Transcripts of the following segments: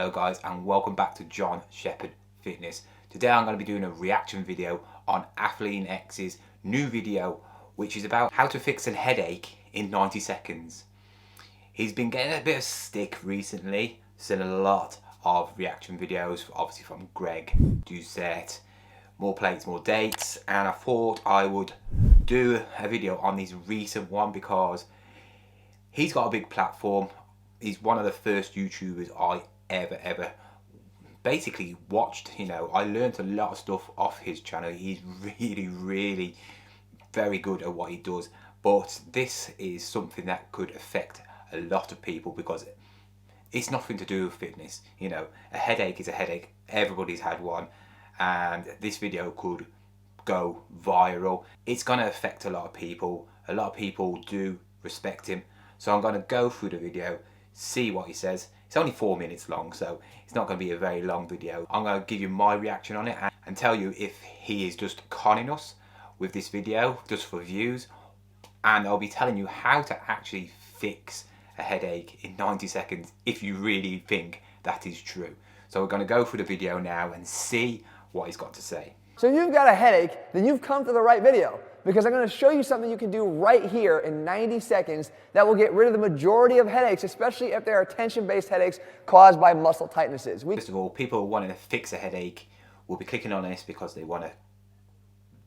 Hello guys, and welcome back to John Sheppard Fitness. Today I'm going to be doing a reaction video on Athlean X's new video, which is about how to fix a headache in 90 seconds. He's been getting a bit of stick recently, seen a lot of reaction videos, obviously from Greg, Doucette, more plates, more dates, and I thought I would do a video on this recent one because he's got a big platform. He's one of the first YouTubers I ever basically watched. You know, I learned a lot of stuff off his channel. He's really very good at what he does, but this is something that could affect a lot of people because it's nothing to do with fitness. You know, a headache is a headache. Everybody's had one, and this video could go viral. It's going to affect a lot of people. A lot of people do respect him, so I'm going to go through the video, see what he says. It's only 4 minutes long, so it's not going to be a very long video. I'm going to give you my reaction on it and tell you if he is just conning us with this video just for views, and I'll be telling you how to actually fix a headache in 90 seconds if you really think that is true. So we're going to go through the video now and see what he's got to say. So if you've got a headache, then you've come to the right video, because I'm going to show you something you can do right here in 90 seconds that will get rid of the majority of headaches, especially if they are tension-based headaches caused by muscle tightnesses. First of all, people wanting to fix a headache will be clicking on this because they want to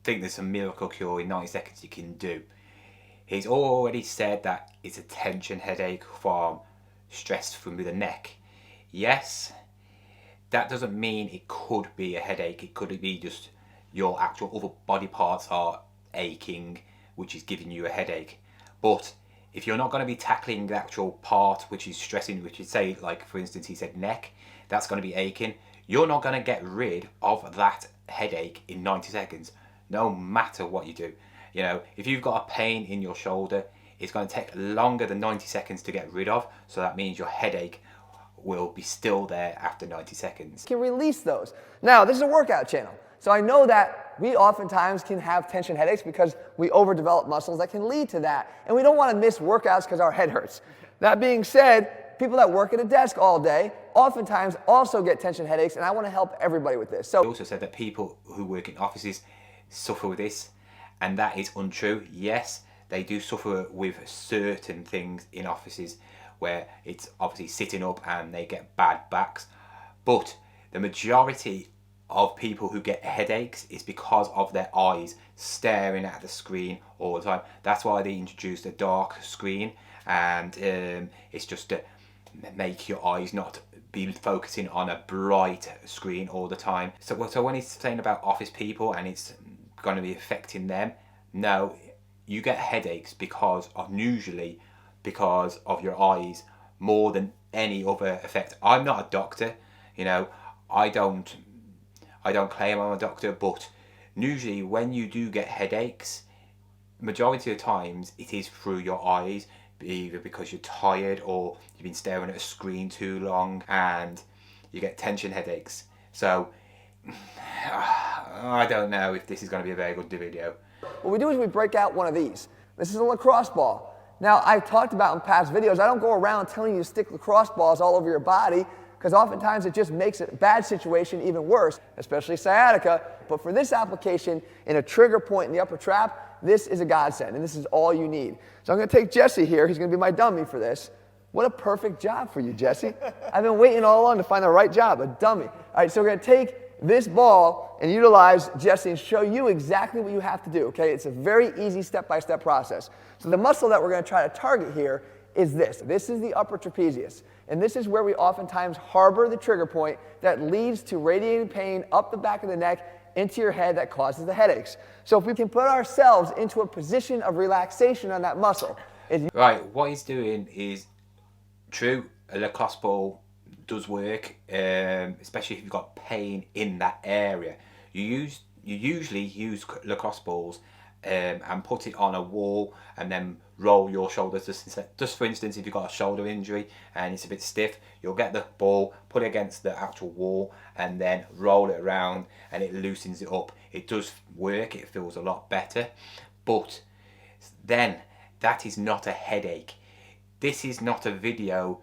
think there's a miracle cure in 90 seconds you can do. He's already said that it's a tension headache from stress from the neck. Yes, that doesn't mean it could be a headache. It could be just your actual other body parts are aching, which is giving you a headache. But if you're not going to be tackling the actual part which is stressing, which is, say, like for instance he said neck, that's going to be aching, you're not going to get rid of that headache in 90 seconds, no matter what you do. You know, if you've got a pain in your shoulder, it's going to take longer than 90 seconds to get rid of, so that means your headache will be still there after 90 seconds. You can release those. Now, this is a workout channel, so I know that we oftentimes can have tension headaches because we overdevelop muscles that can lead to that, and we don't want to miss workouts because our head hurts. That being said, people that work at a desk all day oftentimes also get tension headaches, and I want to help everybody with this. So He also said that people who work in offices suffer with this, and that is untrue. Yes, they do suffer with certain things in offices where it's obviously sitting up and they get bad backs, but the majority of people who get headaches is because of their eyes staring at the screen all the time. That's why they introduced a dark screen, and it's just to make your eyes not be focusing on a bright screen all the time. So when he's saying about office people and it's going to be affecting them, no, you get headaches usually because of your eyes more than any other effect. I'm not a doctor, you know, I don't claim I'm a doctor, but usually when you do get headaches, majority of the times it is through your eyes, either because you're tired or you've been staring at a screen too long and you get tension headaches. So I don't know if this is going to be a very good video. what we do is we break out one of these. This is a lacrosse ball. Now, I've talked about in past videos, I don't go around telling you to stick lacrosse balls all over your body, because oftentimes it just makes a bad situation even worse, especially sciatica. But for this application, in a trigger point in the upper trap, this is a godsend, and this is all you need. So I'm going to take Jesse here. He's going to be my dummy for this. What a perfect job for you, Jesse. I've been waiting all along to find the right job, a dummy. All right, so we're going to take this ball and utilize Jesse and show you exactly what you have to do, okay? It's a very easy step-by-step process. So the muscle that we're going to try to target here is this. This is the upper trapezius. And this is where we oftentimes harbor the trigger point that leads to radiating pain up the back of the neck into your head that causes the headaches. So if we can put ourselves into a position of relaxation on that muscle. Right, what he's doing is true. A lacrosse ball does work, especially if you've got pain in that area. You usually use lacrosse balls and put it on a wall and then roll your shoulders. Just for instance, if you've got a shoulder injury and it's a bit stiff, you'll get the ball, put it against the actual wall and then roll it around and it loosens it up. It does work, it feels a lot better, but then that is not a headache. This is not a video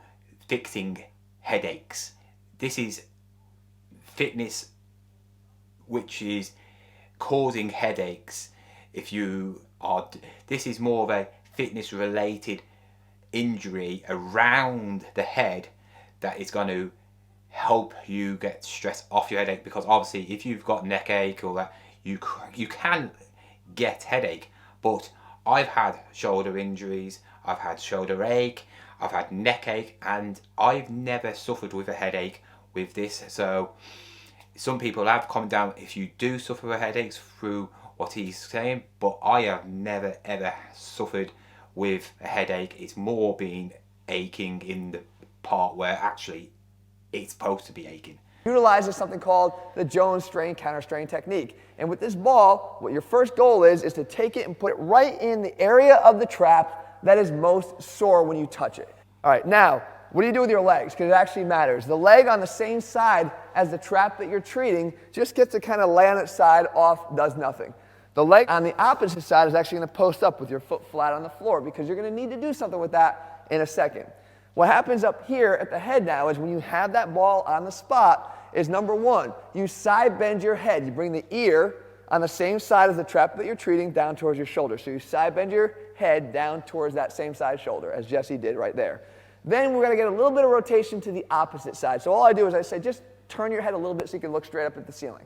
fixing headaches. this is fitness which is causing headaches. If you are, this is more of a fitness related injury around the head that is going to help you get stress off your headache, because obviously if you've got neck ache or that, you can get headache. But I've had shoulder injuries, I've had shoulder ache, I've had neck ache, and I've never suffered with a headache with this. So some people have commented down if you do suffer with headaches through what he's saying, but I have never ever suffered with a headache. It's more been aching in the part where actually it's supposed to be aching. Utilizes something called the Jones strain counter strain technique. And with this ball, what your first goal is to take it and put it right in the area of the trap that is most sore when you touch it. All right, now, what do you do with your legs? Because it actually matters. The leg on the same side as the trap that you're treating just gets to kind of lay on its side off, does nothing. The leg on the opposite side is actually going to post up with your foot flat on the floor, because you're going to need to do something with that in a second. What happens up here at the head now is when you have that ball on the spot is, number one, you side bend your head. You bring the ear on the same side as the trap that you're treating down towards your shoulder. So you side bend your head down towards that same side shoulder, as Jesse did right there. Then we're going to get a little bit of rotation to the opposite side. So all I do is I say, just turn your head a little bit so you can look straight up at the ceiling.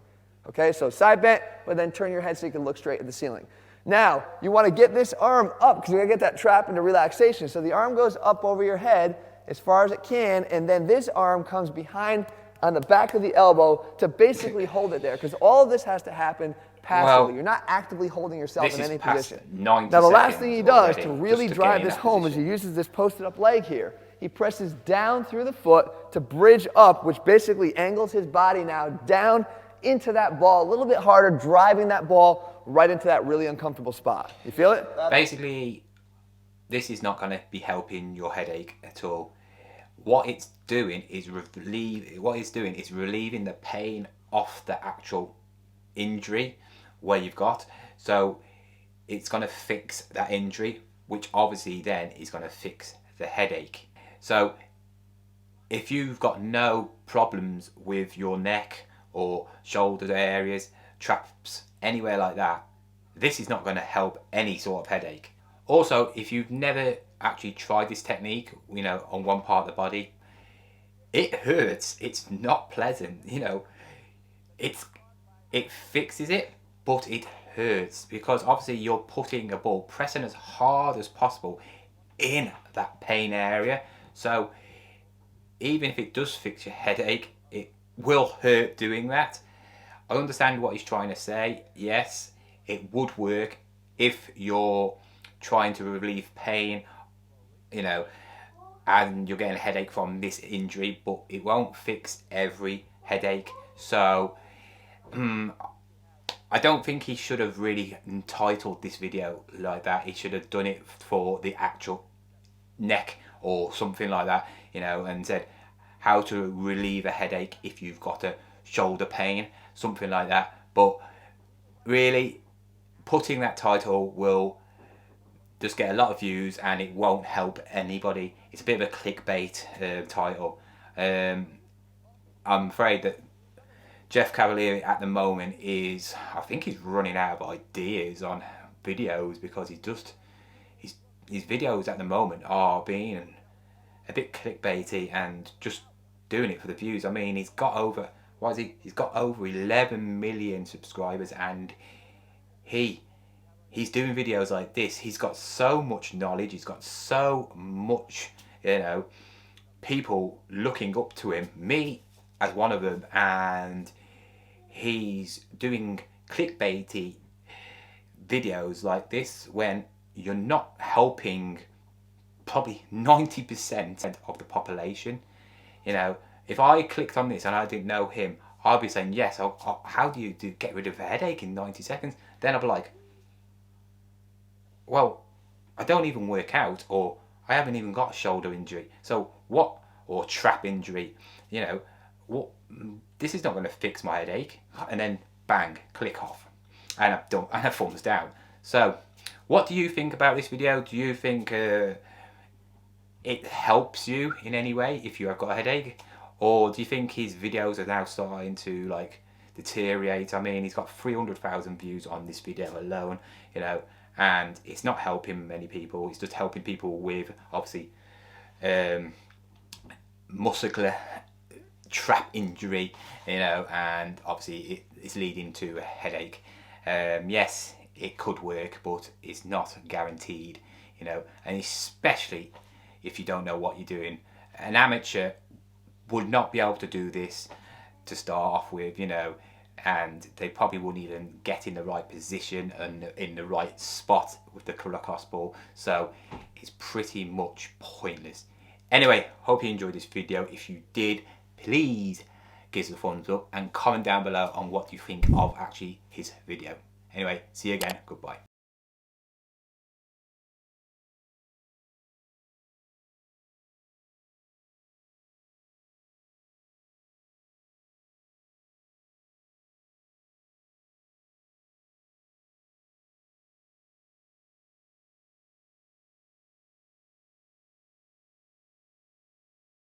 Okay, so side bent, but then turn your head so you can look straight at the ceiling. Now, you want to get this arm up, because you're going to get that trap into relaxation. So the arm goes up over your head as far as it can, and then this arm comes behind on the back of the elbow to basically hold it there, because all of this has to happen passively. You're not actively holding yourself in any position. Now, the last thing he does to really drive this home is he uses this posted up leg here. He presses down through the foot to bridge up, which basically angles his body now down into that ball a little bit harder, driving that ball right into that really uncomfortable spot. You feel it? Basically, this is not going to be helping your headache at all. What it's doing is relieving the pain off the actual injury where you've got. So it's going to fix that injury, which obviously then is going to fix the headache. So if you've got no problems with your neck or shoulder areas, traps, anywhere like that, this is not going to help any sort of headache. Also, if you've never actually tried this technique, you know, on one part of the body, it hurts. It's not pleasant, you know. It fixes it, but it hurts, because obviously you're putting a ball, pressing as hard as possible in that pain area. So even if it does fix your headache, it will hurt doing that. I understand what he's trying to say. Yes, it would work if you're trying to relieve pain, you know, and you're getting a headache from this injury, but it won't fix every headache. So I don't think he should have really entitled this video like that. He should have done it for the actual neck or something like that, you know, and said how to relieve a headache if you've got a shoulder pain, something like that. But really, putting that title will just get a lot of views and it won't help anybody. It's a bit of a clickbait title. I'm afraid that Jeff Cavaliere at the moment is, I think he's running out of ideas on videos, because his videos at the moment are being a bit clickbaity and just doing it for the views. I mean, he's got over, he's got over 11 million subscribers, and he's doing videos like this. He's got so much knowledge, he's got so much, you know, people looking up to him, me as one of them, and he's doing clickbaity videos like this when you're not helping probably 90% of the population. You know, if I clicked on this and I didn't know him, I'd be saying, yes, how do you get rid of a headache in 90 seconds? Then I'd be like, well, I don't even work out, or I haven't even got a shoulder injury. So what, or trap injury, you know, what? This is not going to fix my headache. And then bang, click off, and I've done, and a thumbs down. So what do you think about this video? Do you think it helps you in any way if you have got a headache? Or do you think his videos are now starting to like deteriorate? I mean, he's got 300,000 views on this video alone, you know, and it's not helping many people. It's just helping people with obviously muscular trap injury, you know, and obviously it's leading to a headache. Yes, it could work, but it's not guaranteed, you know, and especially if you don't know what you're doing. An amateur would not be able to do this to start off with, you know, and they probably wouldn't even get in the right position and in the right spot with the lacrosse ball, so it's pretty much pointless. Anyway, hope you enjoyed this video. If you did, please give us a thumbs up and comment down below on what you think of actually his video. Anyway, see you again. Goodbye.